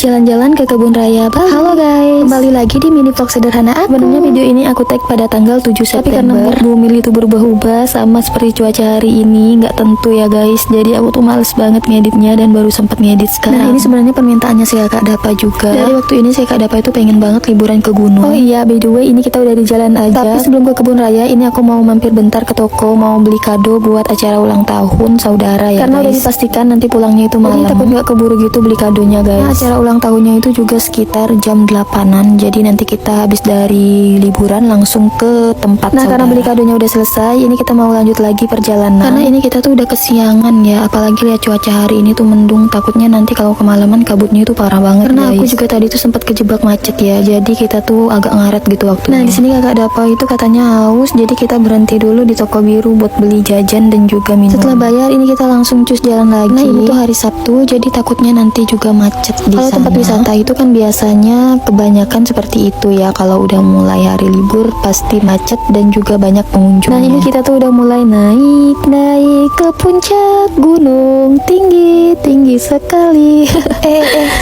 jalan-jalan ke kebun raya Bali. Halo guys, kembali lagi di mini vlog sederhana aku. Sebenarnya video ini aku tag pada tanggal 7 September. Tapi karena bumi itu berubah-ubah sama seperti cuaca hari ini nggak tentu ya guys. Jadi aku tuh males banget ngeditnya dan baru sempat ngedit sekarang. Nah ini sebenarnya permintaannya si Kakak Dapa juga. Dari waktu ini si Kakak Dapa itu pengen banget liburan ke gunung. Oh iya, by the way ini kita udah di jalan aja. Tapi sebelum ke kebun raya ini aku mau mampir bentar ke toko, mau beli kado buat acara ulang tahun saudara ya. Karena guys, udah dipastikan nanti pulangnya itu malam. Jadi takut nggak keburu gitu beli kadonya guys. Nah, acara ulang tahunnya itu juga sekitar jam 8-an. Jadi nanti kita habis dari liburan langsung ke tempat saudara. Karena beli kadonya udah selesai, ini kita mau lanjut lagi perjalanan. Karena ini kita tuh udah kesiangan ya, apalagi lihat cuaca hari ini tuh mendung. Takutnya nanti kalau kemalaman kabutnya itu parah banget. Karena guys, aku juga tadi tuh sempat kejebak macet ya. Jadi kita tuh agak ngaret gitu waktunya. Nah di sini Kakak Dapa itu katanya haus, jadi kita berhenti dulu di toko biru buat beli jajan dan juga minum. Setelah bayar ini kita langsung cus jalan lagi. Nah ini tuh hari Sabtu, jadi takutnya nanti juga macet di sana. Kalau tempat wisata itu kan biasanya kebanyakan seperti itu ya. Kalau udah mulai hari libur pasti macet dan juga banyak pengunjung. Nah ini kita tuh udah mulai naik ke puncak gunung tinggi sekali.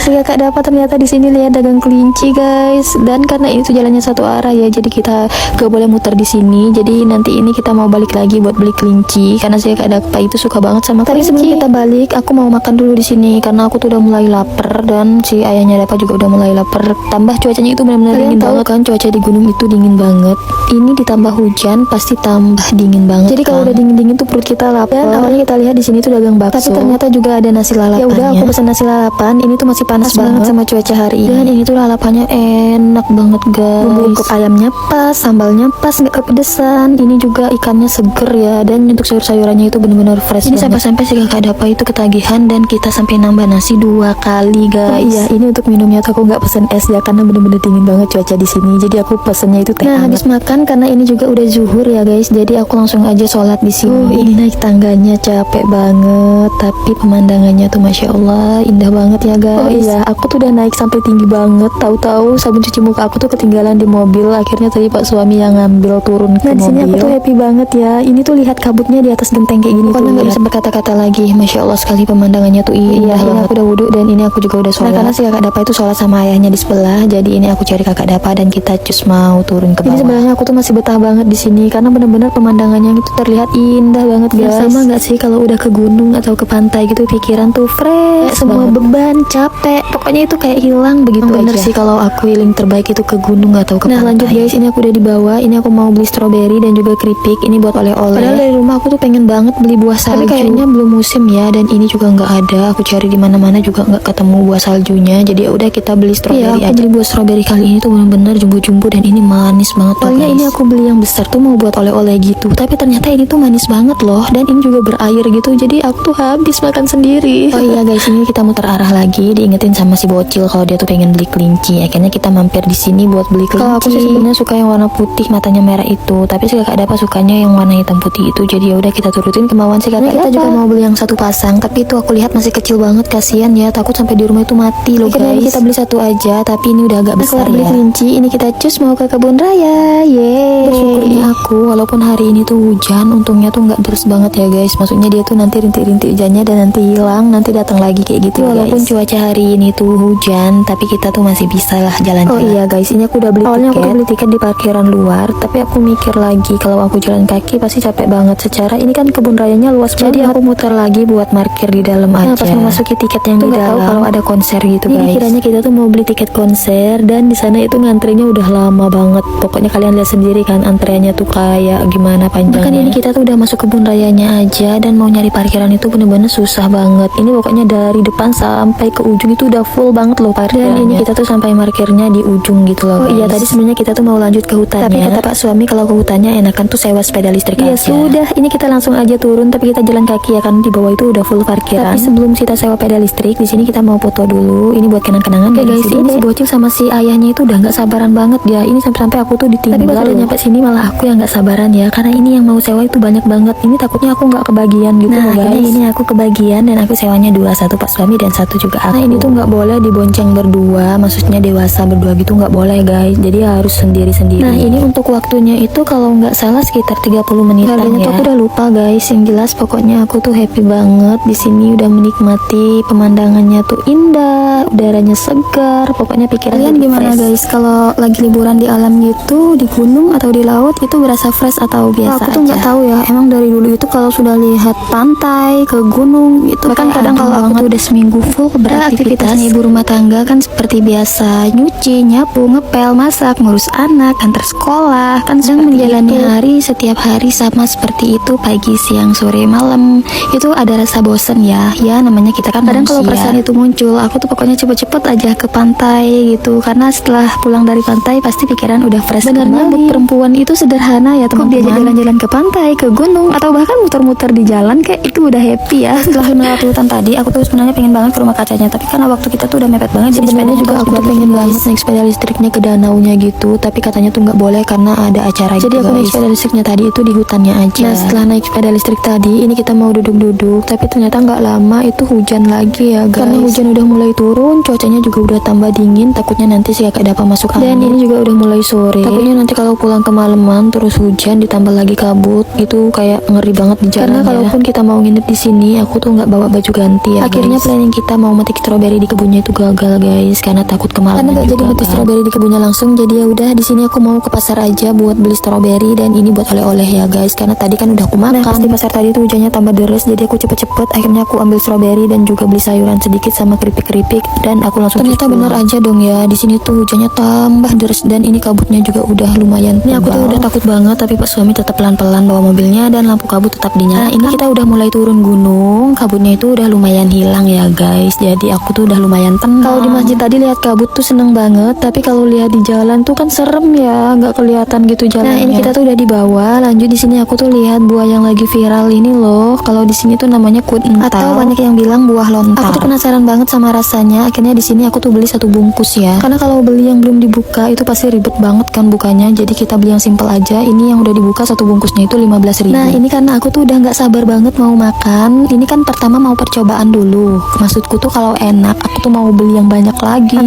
Si Kakak Dapa ternyata di sini lihat dagang kelinci guys. Dan karena ini tuh jalannya satu arah ya, jadi kita gak boleh muter di sini. Jadi nanti ini kita mau balik lagi buat beli kelinci karena si Kakak Dapa itu suka banget sama kelinci. Tapi sebelum kita balik, aku mau makan dulu di sini karena aku tuh udah mulai lapar dan si ayahnya Dapa juga udah mulai lapar. Tambah cuacanya itu benar-benar dingin banget kan, cuaca di gunung itu dingin banget. Ini ditambah hujan pasti tambah dingin banget. Jadi kalau udah dingin-dingin tuh perut kita lapar. Dan awalnya kita lihat di sini tuh dagang bakso. Tapi ternyata juga ada nasi lalapan. Ya udah aku pesan nasi lalapan. Ini tuh masih panas banget sama cuaca hari ini. Dan ini tuh lalapannya enak banget guys. Bumbu untuk ayamnya pas, sambalnya pas, nggak kepedesan. Ini juga ikannya seger ya. Dan untuk sayur-sayurannya itu benar-benar fresh. Ini sampai-sampai si Kakak Dapa itu ketagihan dan kita sampai nambah nasi 2 kali guys. Oh iya, ini untuk minumnya tuh aku nggak pesen es ya karena bener-bener dingin banget cuaca di sini. Jadi aku pesennya itu teh. Nah habis makan karena ini juga udah zuhur ya guys. Jadi aku langsung aja sholat di sini. Ini naik tangganya capek banget, tapi pemandangannya tuh masya Allah indah banget ya guys. Oh iya, aku tuh udah naik sampai tinggi banget. Tahu-tahu sabun cuci muka aku tuh ketinggalan di mobil. Akhirnya tadi Pak suami yang ngambil turun ke mobil. Di sini aku tuh happy banget ya. Ini tuh lihat kabutnya di atas genteng kayak gini. Pokoknya nggak bisa berkata-kata lagi. Masya Allah sekali pemandangannya tuh indah. Ini aku udah wudhu dan ini aku juga udah sholat. Nah karena si Kakak Dapa itu sholat sama ayahnya di sebelah. Jadi ini aku cari Kakak Dapa dan kita cus mau turun ke bawah. Ini sebenarnya aku tuh masih betah banget di sini karena benar-benar pemandangannya itu terlihat indah banget guys. Sama nggak sih kalau udah ke gunung atau ke pantai gitu pikiran tuh fresh, semua beban, capek, pokoknya itu kayak hilang begitu aja. Bener sih kalau aku healing terbaik itu ke gunung atau ke pantai. Nah lanjut guys, ini aku udah di bawah. Ini aku mau beli stroberi dan juga keripik. Ini buat oleh-oleh. Padahal dari rumah aku tuh pengen banget beli buah salju. Tapi kayaknya belum musim ya, dan ini juga nggak ada. Aku cari di mana-mana juga nggak ketemu buah saljunya. Jadi ya udah kita beli stroberi aja. Beli buah stroberi kali ini tuh bener-bener jumbo-jumbo dan ini manis banget. Soalnya ini aku beli yang besar tuh mau buat oleh-oleh gitu. Tapi ternyata ini tuh manis banget loh, dan ini juga berair gitu. Jadi aku tuh habis makan sendiri. Oh iya guys, ini kita muter arah lagi. Diingetin sama si bocil kalau dia tuh pengen beli kelinci. Akhirnya kita mampir di sini buat beli kelinci. Kalau aku sih sebenarnya suka yang warna putih matanya merah itu, tapi si Kakak Dapa sukanya yang warna hitam putih itu. Jadi ya udah kita turutin kemauan si Kakak Dapa. Kita juga mau beli yang satu pasang, tapi itu aku lihat masih kecil banget, kasihan ya, takut sampai di rumah itu mati loh guys. Kita beli satu aja, tapi ini udah agak besar ya. Beli kelinci, ini kita cus mau ke kebun raya. Yeay. Bersyukurnya aku walaupun hari ini tuh hujan, untungnya tuh nggak deras banget ya guys. Maksudnya dia tuh nanti rintik-rintik hujannya dan nanti hilang, nanti datang lagi kayak gitu. Walaupun cuaca hari ini tuh hujan, tapi kita tuh masih bisa lah jalan-jalan. Oh iya guys, ini aku udah beli tiket. Awalnya aku beli tiket di parkiran luar, tapi aku mikir lagi kalau aku jalan kaki pasti capek banget. Secara ini kan kebun rayanya luas banget. Jadi aku muter lagi buat parkir di dalam aja. Nah pas memasuki tiket yang di dalam, tahu kalau ada konser gitu guys. Ini kiranya kita tuh mau beli tiket konser dan di sana itu ngantrinya udah lama banget. Pokoknya kalian lihat sendiri kan antreannya tuh kayak gimana panjangnya. Bahkan ini kita tuh udah masuk kebun rayanya aja dan mau nyari parkiran itu bener-bener susah banget. Ini pokoknya dari depan sampai ke ujung itu udah full banget loh parkirannya. Dan ini kita tuh sampai parkirnya di ujung gitu loh. Oh iya, tadi sebenarnya kita tuh mau lanjut ke hutannya. Tapi kata Pak suami kalau ke hutannya enakan tuh sewa sepeda listrik aja. Ya sudah, ini kita langsung aja turun, tapi kita jalan kaki ya kan, di bawah itu udah full parkiran. Tapi sebelum kita sewa sepeda listrik, di sini kita mau foto dulu. Ini buat kenang-kenangan. Oke guys, ini si bocil sama si ayahnya itu udah nggak sabaran banget ya. Ini sampai-sampai aku tuh ditinggal. Tapi pas udah nyampe sini malah aku yang nggak sabaran ya, karena ini yang mau sewa itu banyak banget. Ini takutnya aku nggak kebagian gitu. Nah guys, ini aku kebagian dan aku sewanya 2, 1 Pak suami dan 1 juga aku. Nah ini tuh nggak boleh dibonceng berdua, maksudnya dewasa berdua gitu nggak boleh guys, jadi harus sendiri-sendiri. Nah ini untuk waktunya itu kalau nggak salah sekitar 30 menitan ya. Tuh aku udah lupa guys, yang jelas pokoknya aku tuh happy banget di sini, udah menikmati pemandangannya tuh indah, udaranya segar, pokoknya pikiran. Kalian gimana guys kalau lagi liburan di alam gitu, di gunung atau di laut, itu berasa fresh atau biasa? Aku tuh nggak tahu ya, emang dari dulu itu kalau sudah lihat pantai ke gunung itu bahkan kadang kalau aku tuh udah seminggu full beraktivitasnya ibu rumah tangga kan seperti biasa, nyuci, nyapu, ngepel, masak, ngurus anak, antar sekolah, kan sedang menjalani hari setiap hari sama seperti itu, pagi, siang, sore, malam. Itu ada rasa bosen ya namanya kita kan kadang kalau perasaan itu muncul, aku tuh pokoknya cepet-cepet aja ke pantai gitu, karena setelah pulang dari pantai pasti pikiran udah fresh. Sebenarnya buat perempuan itu sederhana ya teman-teman, diajak jalan-jalan ke pantai, ke gunung, atau bahkan muter-muter di jalan kayak itu udah happy ya. Setelah melewati hutan tadi, aku tuh sebenarnya pengen banget ke rumah kacanya, tapi karena waktu kita tuh udah mepet banget, jadi sebenarnya juga aku pengen banget naik sepeda listriknya ke danaunya gitu, tapi katanya tuh nggak boleh karena ada acara. Jadi aku naik sepeda listriknya tadi itu di hutannya aja. Nah setelah naik sepeda listrik tadi, ini kita mau duduk-duduk, tapi ternyata nggak lama itu hujan lagi ya guys. Karena hujan udah mulai turun, cuacanya juga udah tambah dingin, takutnya nanti sih agak dapat masuk angin. Dan ini juga udah mulai sore, takutnya nanti kalau pulang kemalaman terus hujan ditambah lagi kabut, itu kayak ngeri banget di jalan. Karena kalaupun kita mau nginep di sini, aku tuh nggak bawa baju ganti ya. Akhirnya planning kita mau metik stroberi di kebunnya itu gagal guys, karena takut kemalaman. Karena nggak jadi metik stroberi di kebunnya langsung, jadi ya udah di sini aku mau ke pasar aja buat beli stroberi dan ini buat oleh-oleh ya guys, karena tadi kan udah aku makan. Nah, pas di pasar tadi tuh hujannya tambah deras, jadi aku cepet-cepet akhirnya aku ambil stroberi dan juga beli sayuran sedikit sama keripik-keripik, dan aku langsung ternyata bener aja dong ya, di sini tuh hujannya tambah deras dan ini kabutnya juga udah lumayan tebal. Ini aku tuh udah takut banget, tapi pas suami tetap pelan-pelan bawa mobilnya dan lampu kabut tetap dinyalakan. Nah ini kita udah mulai turun gunung, kabutnya itu udah lumayan hilang ya guys, jadi aku tuh udah lumayan tenang. Kalau di masjid tadi lihat kabut tuh seneng banget, tapi kalau lihat di jalan tuh kan serem ya, nggak kelihatan gitu jalannya. Nah ini kita tuh udah di bawah, lanjut di sini aku tuh lihat buah yang lagi viral ini loh. Kalau di sini tuh namanya kuit ental, atau banyak yang bilang buah lontar. Aku tuh penasaran banget sama rasanya. Akhirnya di sini aku tuh beli 1 bungkus ya. Karena kalau beli yang belum dibuka itu pasti ribet banget kan bukanya. Jadi kita beli yang simple aja. Ini yang udah dibuka 1 bungkusnya itu 15.000. Nah ini karena aku tuh udah nggak sabar banget mau makan. Ini kan pertama mau percobaan dulu. Maksudku tuh kalau enak aku tuh mau beli yang banyak lagi.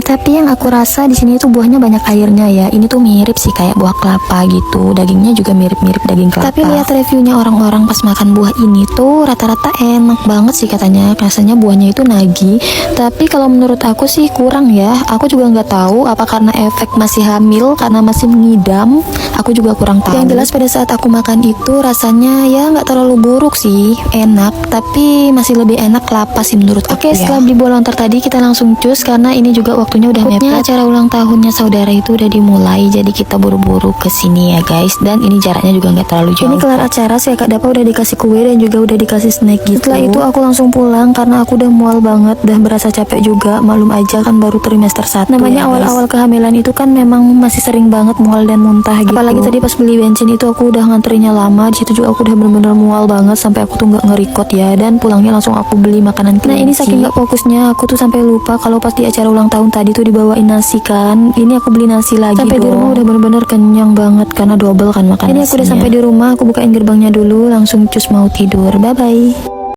Tapi yang aku rasa di sini tuh buahnya banyak airnya ya. Ini tuh mirip sih kayak buah kelapa gitu. Dagingnya juga mirip-mirip daging kelapa. Tapi lihat reviewnya orang-orang pas makan buah ini tuh rata-rata enak banget sih katanya. Rasanya buahnya itu nagih. Tapi kalau menurut aku sih kurang ya. Aku juga nggak tahu apa karena efek masih hamil, karena masih mengidam. Aku juga kurang tahu. Yang jelas pada saat aku makan itu rasanya ya nggak terlalu buruk sih, enak. Tapi masih lebih enak kelapa sih menurut aku. Oke, setelah beli buah lontar tadi kita langsung cus karena ini juga waktunya udah mepet. Acara ulang tahunnya saudara itu udah dimulai, jadi kita buru-buru ke sini ya guys. Dan ini jaraknya juga nggak terlalu jauh. Ini kelar acara sih Kak Dapa udah dikasih kue dan juga udah dikasih snack gitu. Setelah itu aku langsung pulang karena aku udah mual banget, udah berasa capek juga. Malum aja kan baru trimester 1. Namanya awal-awal kehamilan itu kan memang masih sering banget mual dan muntah gitu. Apalagi tadi pas beli bensin itu aku udah ngantrinya lama. Di situ juga aku udah bener-bener mual banget sampai aku tuh nggak nge-record ya. Dan pulangnya langsung aku beli makanan kelinci. Nah ini saking nggak fokusnya aku tuh sampai lupa kalau pas di acara ulang tahun tadi tuh dibawain nasi kan. Ini aku beli nasi lagi. Sampai di rumah udah bener-bener kenyang banget karena double kan makan. Ini aku udah sampai di rumah, aku bukain gerbangnya dulu, langsung cus mau tidur. Bye bye.